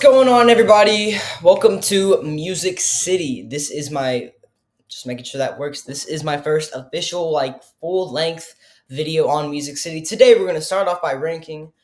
going on, everybody? Welcome to Music City. This is my just making sure that works. This is my first official, full length video on Music City. Today, we're gonna start off by ranking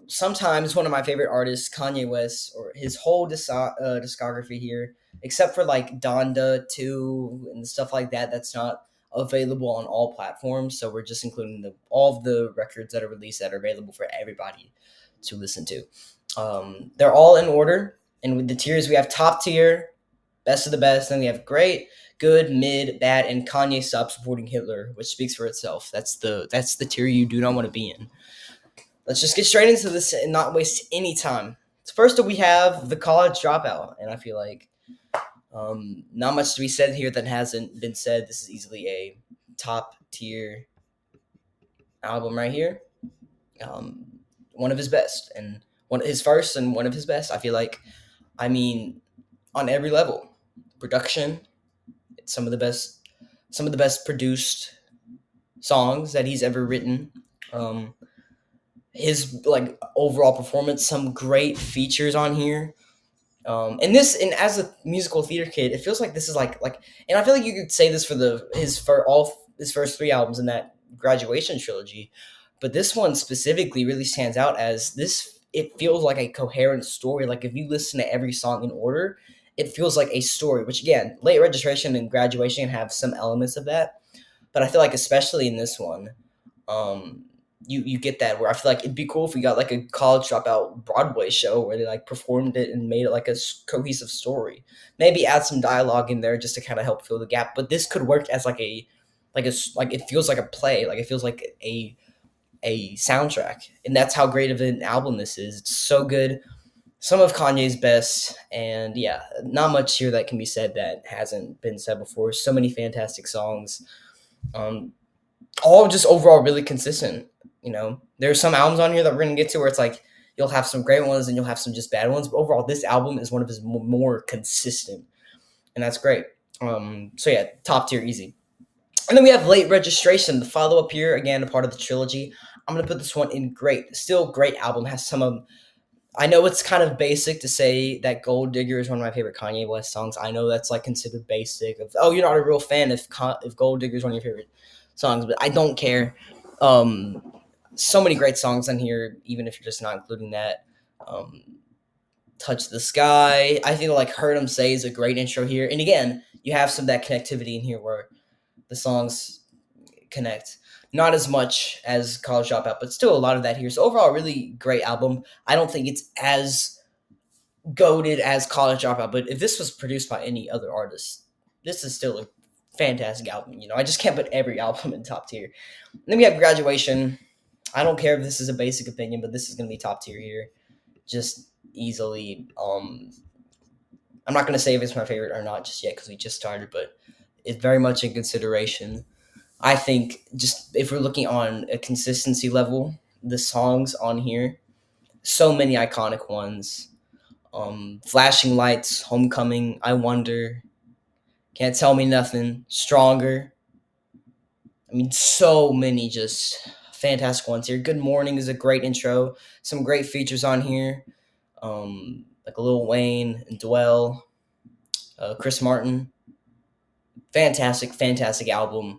sometimes one of my favorite artists, Kanye West, or his whole discography here, except for like Donda 2 and stuff like that. That's not available on all platforms, so we're just including all of the records that are released that are available for everybody to listen to. They're all in order, and with the tiers, we have top tier, best of the best. Then we have great, good, mid, bad, and Kanye stopped supporting Hitler, which speaks for itself. That's the tier you do not want to be in. Let's just get straight into this and not waste any time. So first up, we have the College Dropout, and I feel like not much to be said here that hasn't been said. This is easily a top tier album right here. Um, One of his best, and his first and one of his best. I feel like, I mean, on every level, production, it's some of the best produced songs that he's ever written. Um, his overall performance, some great features on here. And as a musical theater kid, it feels like this is and I feel like you could say this for all his first three albums in that graduation trilogy, but this one specifically really stands out as this. It feels like a coherent story. Like if you listen to every song in order, it feels like a story. Which again, late registration and graduation have some elements of that, but I feel like especially in this one, um, you get that where I feel like it'd be cool if we got like a college dropout Broadway show where they like performed it and made it like a cohesive story. Maybe add some dialogue in there just to kind of help fill the gap. But this could work as like it feels like a play. Like it feels like a soundtrack, and that's how great of an album this is. It's so good. Some of Kanye's best, and yeah, not much here that can be said that hasn't been said before. So many fantastic songs. Um, all just overall really consistent. There's some albums on here that we're gonna get to where it's like you'll have some great ones and you'll have some just bad ones. But overall, this album is one of his more consistent, and that's great. So yeah, top tier, easy. And then we have Late Registration, the follow up here, again a part of the trilogy. I'm gonna put this one in great, still great album. Has some of I know it's kind of basic to say that Gold Digger is one of my favorite Kanye West songs. I know that's like considered basic. You're not a real fan if Gold Digger is one of your favorite songs, but I don't care. Um, so many great songs on here, even if you're just not including that. Um, Touch the Sky. I feel like Heard 'Em Say is a great intro here. And again, you have some of that connectivity in here where the songs connect. Not as much as College Dropout, but still a lot of that here. So overall, really great album. I don't think it's as goated as College Dropout, but if this was produced by any other artist, this is still a fantastic album. I just can't put every album in top tier. And then we have Graduation. I don't care if this is a basic opinion, but this is going to be top tier here, just easily. I'm not going to say if it's my favorite or not just yet because we just started, but it's very much in consideration. I think just if we're looking on a consistency level, the songs on here, so many iconic ones. Flashing Lights, Homecoming, I Wonder, Can't Tell Me Nothing, Stronger. I mean, so many just fantastic ones here. Good Morning is a great intro. Some great features on here, like Lil Wayne and Dwell, Chris Martin. Fantastic, fantastic album.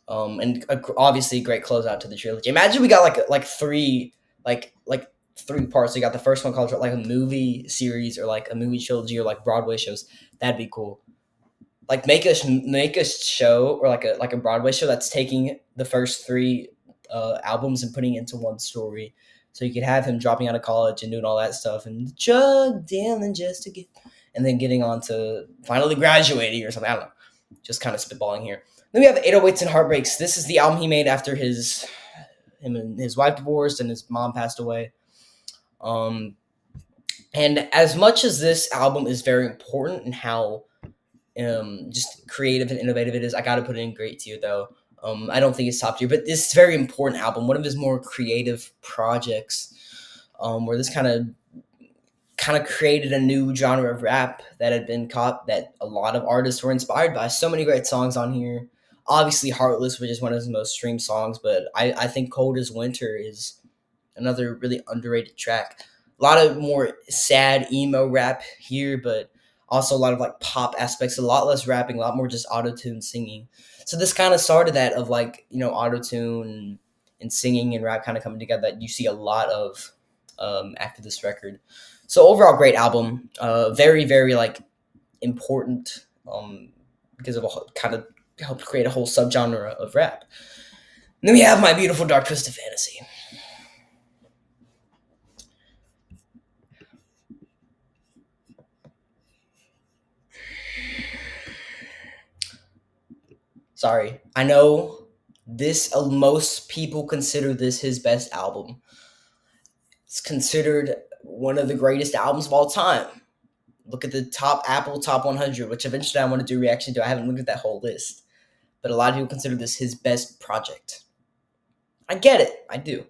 And obviously a great closeout to the trilogy. Imagine we got like three parts. We got the first one called like a movie series or like a movie trilogy or like Broadway shows. That'd be cool. Like make a show or like a Broadway show that's taking the first three albums and putting it into one story. So you could have him dropping out of college and doing all that stuff and drug dealing just to get, and then getting on to finally graduating or something. I don't know. Just kind of spitballing here. Then we have 808s and Heartbreaks. This is the album he made after him and his wife divorced and his mom passed away. And as much as this album is very important in how just creative and innovative it is, I got to put it in great tier though. I don't think it's top tier, but this very important album, one of his more creative projects, where this kind of created a new genre of rap that had been caught that a lot of artists were inspired by. So many great songs on here. Obviously, Heartless, which is one of his most streamed songs, but I think Cold as Winter is another really underrated track. A lot of more sad emo rap here, but also a lot of like pop aspects, a lot less rapping, a lot more just auto tune singing. So this kind of started that of like auto tune and singing and rap kind of coming together that you see a lot of after this record. So overall, great album. Very very like important because of a kind of helped create a whole subgenre of rap. And then we have My Beautiful Dark Twisted Fantasy. Sorry, I know this. Most people consider this his best album. It's considered one of the greatest albums of all time. Look at the top Apple Top 100, which eventually I want to do a reaction to. I haven't looked at that whole list, but a lot of people consider this his best project. I get it, I do.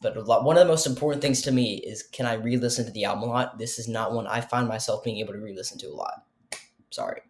But one of the most important things to me is, can I re-listen to the album a lot? This is not one I find myself being able to re-listen to a lot. Sorry,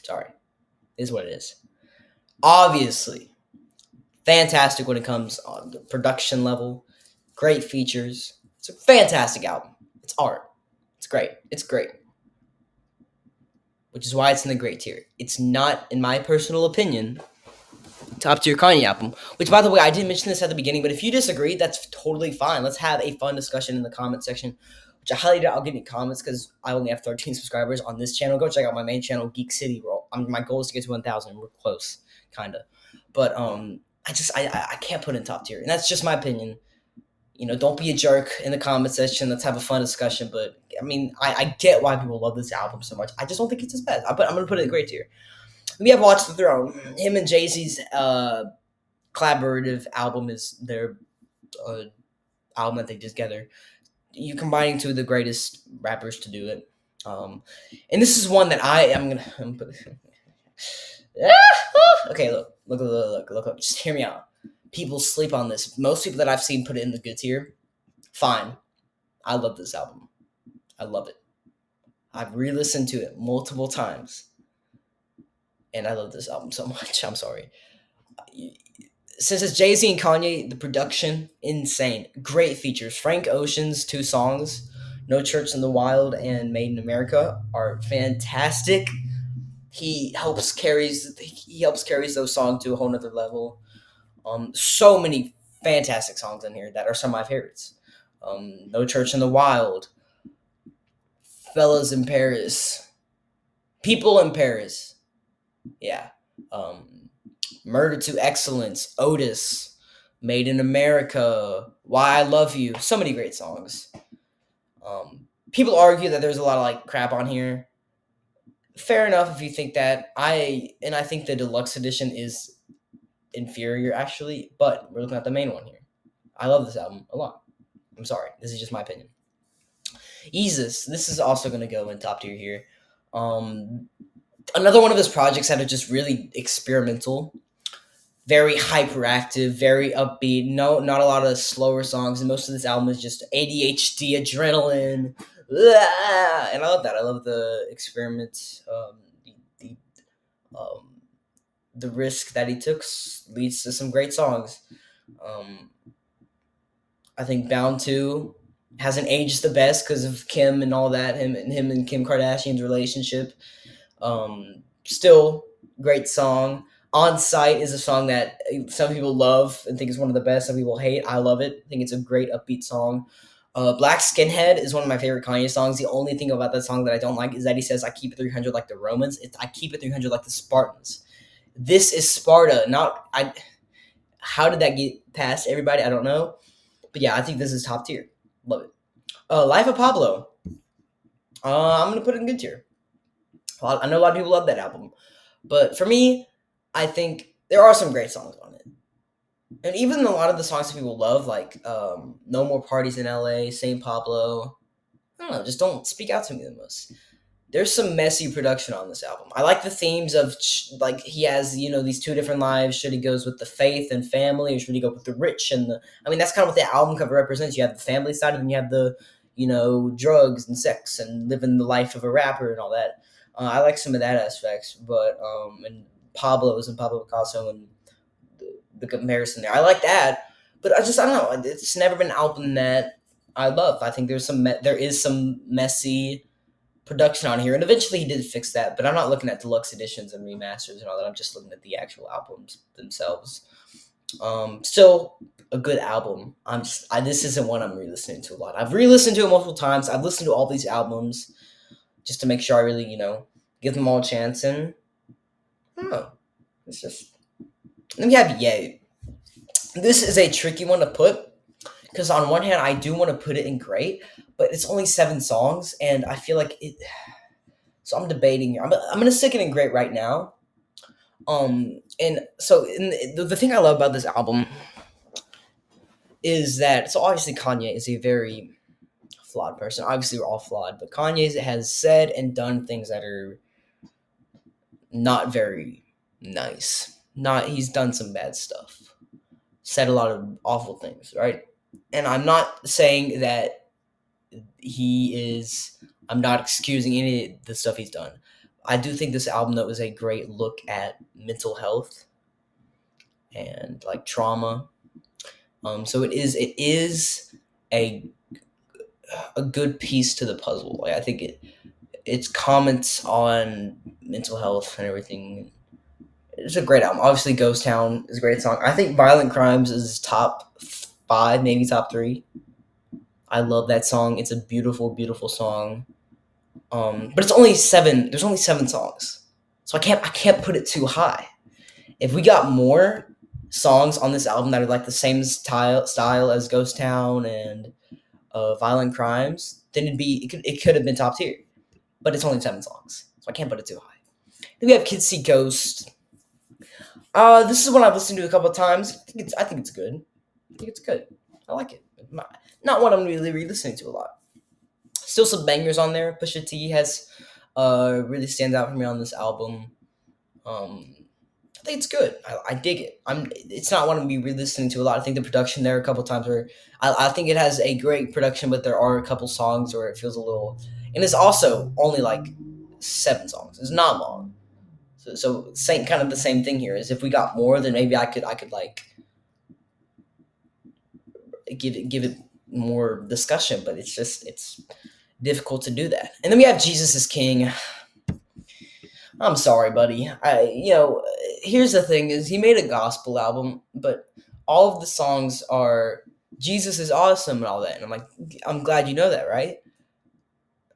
sorry. It is what it is. Obviously, fantastic when it comes on the production level. Great features. It's a fantastic album. It's art. It's great. It's great. Which is why it's in the great tier. It's not, in my personal opinion, top tier Kanye album. Which, by the way, I didn't mention this at the beginning, but if you disagree, that's totally fine. Let's have a fun discussion in the comment section. Which I highly doubt I'll get any comments because I only have 13 subscribers on this channel. Go check out my main channel, Geek City Roll. My goal is to get to 1,000. We're close, kind of. But I can't put in top tier, and that's just my opinion. Don't be a jerk in the comment section. Let's have a fun discussion. But I mean, I get why people love this album so much. I just don't think it's his best. I'm gonna put it in great tier. We have Watch the Throne. Him and Jay-Z's collaborative album is their uh, album that they did together. You combining two of the greatest rappers to do it. And this is one that I'm put. Okay, look. Just hear me out. People sleep on this. Most people that I've seen put it in the good tier. Fine. I love this album. I love it. I've re-listened to it multiple times. And I love this album so much. I'm sorry. Since it's Jay-Z and Kanye, the production, insane. Great features. Frank Ocean's two songs, No Church in the Wild and Made in America, are fantastic. He helps carries those songs to a whole nother level. So many fantastic songs in here that are some of my favorites. No Church in the Wild, Fellas in Paris, People in Paris, yeah. Murder to Excellence, Otis, Made in America, Why I Love You. So many great songs. People argue that there's a lot of like crap on here. Fair enough if you think that. I think the deluxe edition is inferior actually, but we're looking at the main one here. I love this album a lot. I'm sorry, this is just my opinion. Yeezus, this is also going to go in top tier here. Another one of his projects that are just really experimental, very hyperactive, very upbeat. No, not a lot of slower songs, and most of this album is just ADHD, adrenaline, and I love that. I love the experiment, the, um, the risk that he took leads to some great songs. Um, I think Bound to hasn't aged the best because of Kim and all that. Him and Kim Kardashian's relationship. Still great song. On Sight is a song that some people love and think is one of the best. Some people hate. I love it. I think it's a great upbeat song. Black Skinhead is one of my favorite Kanye songs. The only thing about that song that I don't like is that he says, "I keep it 300 like the Romans." I keep it 300 like the Spartans. This is Sparta, not I. How did that get past everybody? I don't know. But yeah, I think this is top tier. Love it. Life of Pablo. I'm gonna put it in good tier. I know a lot of people love that album, but for me, I think there are some great songs on it, and even a lot of the songs that people love, like "No More Parties in L.A.," "Saint Pablo." I don't know, just don't speak out to me the most. There's some messy production on this album. I like the themes of like he has these two different lives. Should he goes with the faith and family, or should he go with the rich and the? I mean, that's kind of what the album cover represents. You have the family side, and then you have the drugs and sex and living the life of a rapper and all that. I like some of that aspects, but and Pablo Picasso and the comparison there. I like that, but I don't know. It's never been an album that I love. I think there is some messy production on here, and eventually he did fix that. But I'm not looking at deluxe editions and remasters and all that. I'm just looking at the actual albums themselves. Still a good album. This isn't one I'm re-listening to a lot. I've re-listened to it multiple times. I've listened to all these albums just to make sure I really, give them all a chance. And I don't know. It's just then we have Ye. This is a tricky one to put because on one hand I do want to put it in great, but it's only 7 songs, and I feel like it. So I'm debating here. I'm gonna stick it in great right now. And so the thing I love about this album is that so obviously Kanye is a very flawed person. Obviously, we're all flawed, but Kanye has said and done things that are not very nice. Not He's done some bad stuff, said a lot of awful things, right? And I'm not saying that he is. I'm not excusing any of the stuff he's done. I do think this album though is a great look at mental health and like trauma. So it is a a good piece to the puzzle. Like I think its comments on mental health and everything. It's a great album. Obviously, Ghost Town is a great song. I think Violent Crimes is top 5, maybe top 3. I love that song. It's a beautiful, beautiful song. But it's only 7. There's only 7 songs, so I can't put it too high. If we got more songs on this album that are like the same style as Ghost Town and Violent Crimes, then it could have been top tier. But it's only 7 songs, so I can't put it too high. Then we have Kids See Ghost. This is one I've listened to a couple of times. I think it's good. I think it's good. I like it. Not one I'm really re-listening to a lot. Still some bangers on there. Pusha T has really stands out for me on this album. Um, I think it's good. I dig it. It's not one I'm be re-listening to a lot. I think the production there a couple times where I think it has a great production, but there are a couple songs where it feels a little. And it's also only like 7 songs. It's not long. So same kind of the same thing here is if we got more, then maybe I could like give it more discussion, but it's difficult to do that. And then we have Jesus is King. I'm sorry, buddy. Here's the thing: is he made a gospel album, but all of the songs are Jesus is awesome and all that. And I'm glad you know that, right?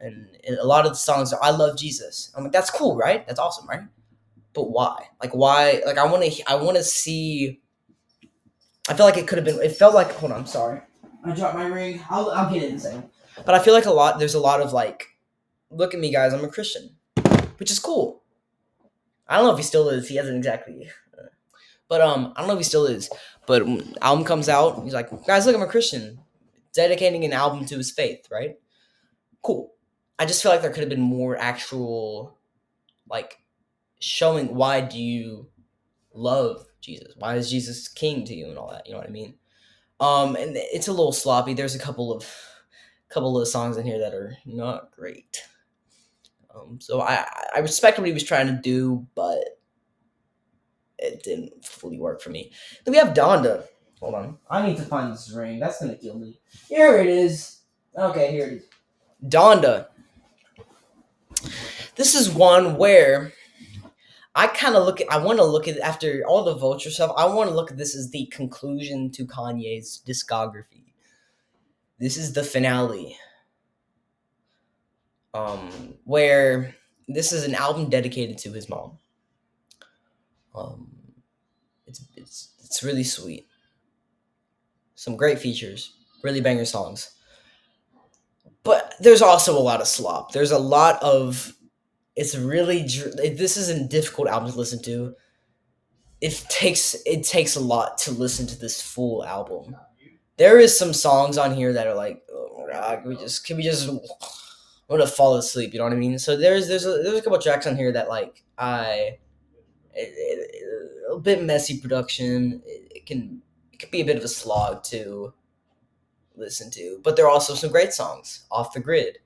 And a lot of the songs are I love Jesus. I'm like, that's cool, right? That's awesome, right? But why? Like, why? Like, I want to see. I feel like it could have been. It felt like. Hold on, I'm sorry. I dropped my ring. I'll get it in a second. But I feel like there's a lot of like, look at me, guys. I'm a Christian, which is cool. I don't know if he still is. He hasn't exactly. But I don't know if he still is. But when the album comes out, he's like, guys, look, I'm a Christian, dedicating an album to his faith, right? Cool. I just feel like there could have been more actual, like, showing why do you love Jesus? Why is Jesus king to you and all that? You know what I mean? And it's a little sloppy. There's a couple of songs in here that are not great. So I respect what he was trying to do, but it didn't fully work for me. Then we have Donda. Hold on. I need to find this ring. That's gonna kill me. Here it is. Okay, here it is. Donda. This is one where I want to look at after all the Vulture stuff. I want to look at this as the conclusion to Kanye's discography. This is the finale. Where this is an album dedicated to his mom. Um, it's really sweet. Some great features, really banger songs. But there's also a lot of slop. There's a lot of. This is a difficult album to listen to. It takes a lot to listen to this full album. There is some songs on here that are like, oh God, can we just I'm gonna fall asleep. You know what I mean? So there's a couple tracks on here that like a bit messy production. It can be a bit of a slog to listen to, but there are also some great songs off the grid.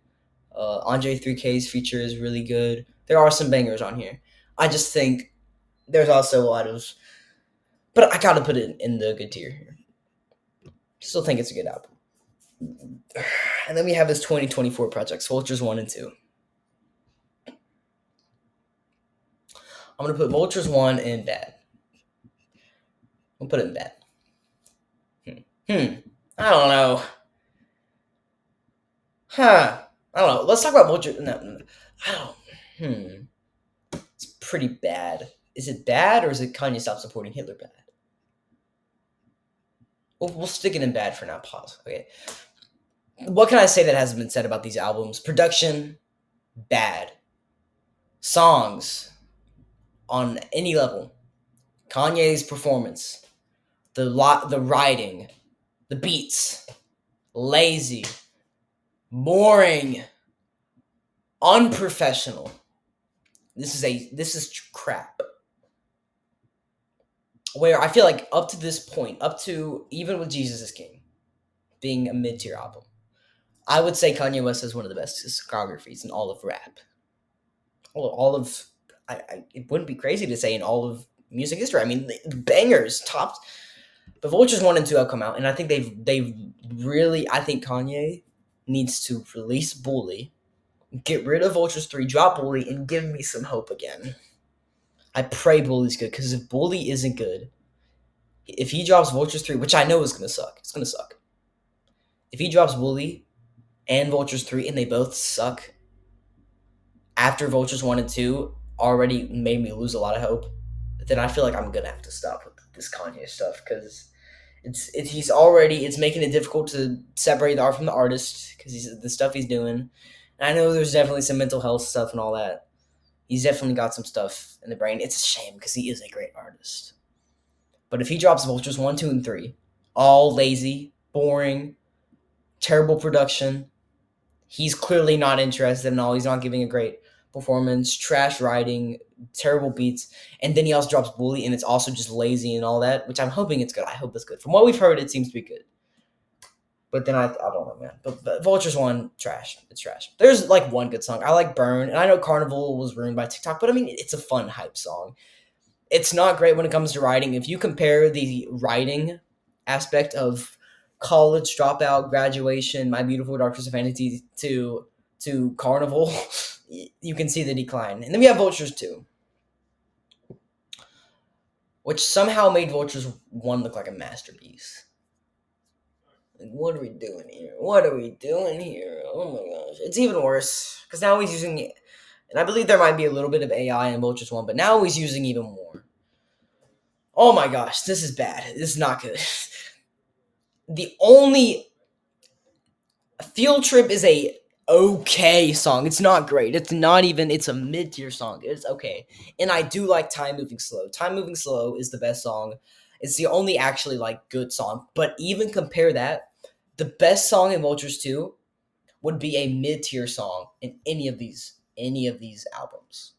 Andre 3K's feature is really good. There are some bangers on here. I just think there's also a lot of, but I gotta put it in the good tier here. Still think it's a good album. And then we have his 2024 projects, Vultures 1 and 2. I'm going to put Vultures 1 in bad. I'll put it in bad. I don't know. Huh. I don't know. Let's talk about Vultures. No. I don't. It's pretty bad. Is it bad or is it Kanye stop supporting Hitler bad? We'll stick it in bad for now. Pause. Okay. What can I say that hasn't been said about these albums? Production, bad. Songs, on any level. Kanye's performance, the writing, the beats, lazy, boring, unprofessional. This is crap. Where I feel like up to this point, up to even with Jesus is King being a mid tier album, I would say Kanye West has one of the best discographies in all of rap. All of it wouldn't be crazy to say in all of music history. I mean, the bangers, top. But Vultures 1 and 2 have come out, and I think they've really. I think Kanye needs to release Bully, get rid of Vultures 3, drop Bully, and give me some hope again. I pray Bully's good, because if Bully isn't good, if he drops Vultures 3, which I know is gonna suck, it's gonna suck. If he drops Bully and Vultures 3 and they both suck after Vultures 1 and 2 already made me lose a lot of hope, then I feel like I'm gonna have to stop with this Kanye stuff, because it's making it difficult to separate the art from the artist, because the stuff he's doing. And I know there's definitely some mental health stuff and all that. He's definitely got some stuff in the brain. It's a shame because he is a great artist. But if he drops Vultures 1, 2, and 3, all lazy, boring, terrible production, he's clearly not interested in all. He's not giving a great performance, trash writing, terrible beats, and then he also drops Bully, and it's also just lazy and all that, which I'm hoping it's good. I hope it's good. From what we've heard, it seems to be good. But then I don't know, man. But Vultures 1, trash. It's trash. There's like one good song. I like Burn, and I know Carnival was ruined by TikTok, but I mean, it's a fun hype song. It's not great when it comes to writing. If you compare the writing aspect of College Dropout, Graduation, My Beautiful Dark Twisted Fantasy to Carnival, you can see the decline. And then we have Vultures 2, which somehow made Vultures 1 look like a masterpiece. Like, what are we doing here? What are we doing here? Oh my gosh. It's even worse, because now he's using it. And I believe there might be a little bit of AI in Vultures 1, but now he's using even more. Oh my gosh, this is bad. This is not good. The only Field Trip is a okay song. It's not great. It's not even, it's a mid-tier song. It's okay. And I do like Time Moving Slow. Time Moving Slow is the best song. It's the only actually like good song. But even compare that, the best song in Vultures 2 would be a mid-tier song in any of these albums.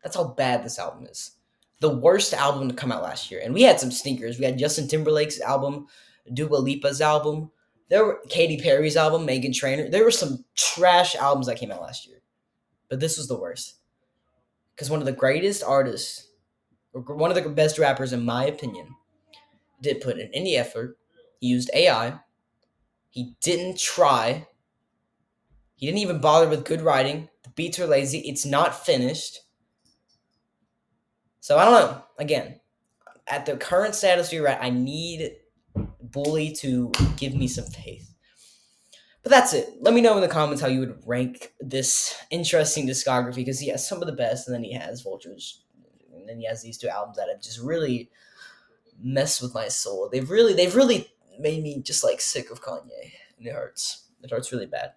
That's how bad this album is. The worst album to come out last year. And we had some stinkers. We had Justin Timberlake's album, Dua Lipa's album. There were Katy Perry's album, Meghan Trainor. There were some trash albums that came out last year. But this was the worst. Because one of the greatest artists, or one of the best rappers in my opinion, did put in any effort. He used AI. He didn't try. He didn't even bother with good writing. The beats are lazy. It's not finished. So I don't know. Again, at the current status we're at, I need Bully to give me some faith. But that's it. Let me know in the comments how you would rank this interesting discography, because he has some of the best, and then he has Vultures, and then he has these two albums that have just really messed with my soul. They've really made me just like sick of Kanye, and it hurts. It hurts really bad.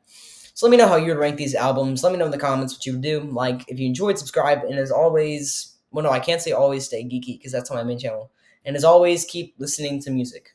So let me know how you would rank these albums. Let me know in the comments what you would do. Like, if you enjoyed, subscribe, and as always, well, no, I can't say always stay geeky, because that's on my main channel. And as always, keep listening to music.